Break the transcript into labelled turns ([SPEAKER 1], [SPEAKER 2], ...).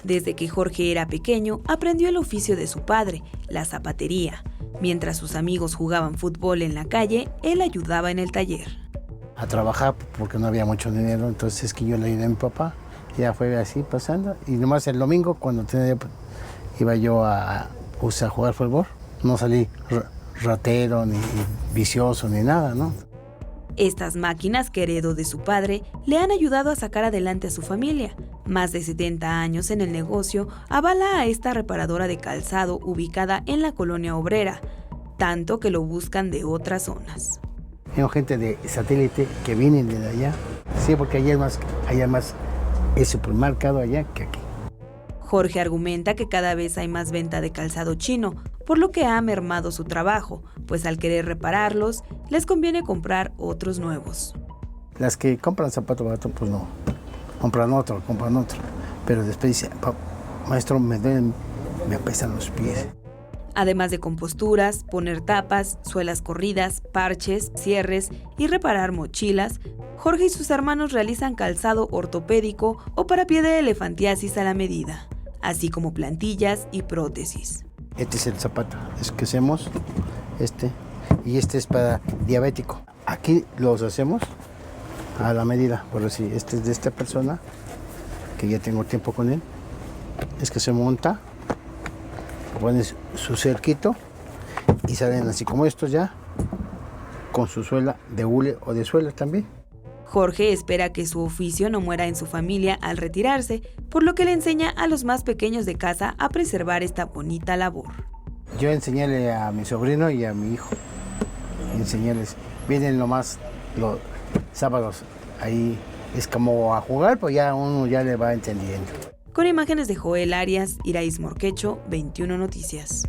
[SPEAKER 1] Desde que Jorge era pequeño, aprendió el oficio de su padre, la zapatería. Mientras sus amigos jugaban fútbol en la calle, él ayudaba en el taller.
[SPEAKER 2] A trabajar porque no había mucho dinero, entonces es que yo le ayudé a mi papá. Ya fue así pasando. Y nomás el domingo, cuando iba yo a jugar fútbol, no salí ratero, ni vicioso, ni nada, ¿no?
[SPEAKER 1] Estas máquinas que heredó de su padre le han ayudado a sacar adelante a su familia. Más de 70 años en el negocio avala a esta reparadora de calzado ubicada en la Colonia Obrera, tanto que lo buscan de otras zonas.
[SPEAKER 2] Tengo gente de satélite que vienen de allá. Sí, porque allá hay más el supermercado allá que aquí.
[SPEAKER 1] Jorge argumenta que cada vez hay más venta de calzado chino, por lo que ha mermado su trabajo, pues al querer repararlos, les conviene comprar otros nuevos.
[SPEAKER 2] Las que compran zapato barato, pues no, compran otro. Pero después dice, maestro, me apestan los pies.
[SPEAKER 1] Además de composturas, poner tapas, suelas corridas, parches, cierres y reparar mochilas, Jorge y sus hermanos realizan calzado ortopédico o para pie de elefantiasis a la medida, así como plantillas y prótesis.
[SPEAKER 2] Este es el zapato, es que hacemos, y este es para diabético. Aquí los hacemos a la medida, por decir, este es de esta persona, que ya tengo tiempo con él, es que se monta, pones su cerquito y salen así como estos ya, con su suela de hule o de suela también.
[SPEAKER 1] Jorge espera que su oficio no muera en su familia al retirarse, por lo que le enseña a los más pequeños de casa a preservar esta bonita labor.
[SPEAKER 2] Yo enseñarle a mi sobrino y a mi hijo, enseñarles, vienen nomás los sábados, ahí es como a jugar, pues ya uno ya le va entendiendo.
[SPEAKER 1] Con imágenes de Joel Arias, Iraís Morquecho, 21 Noticias.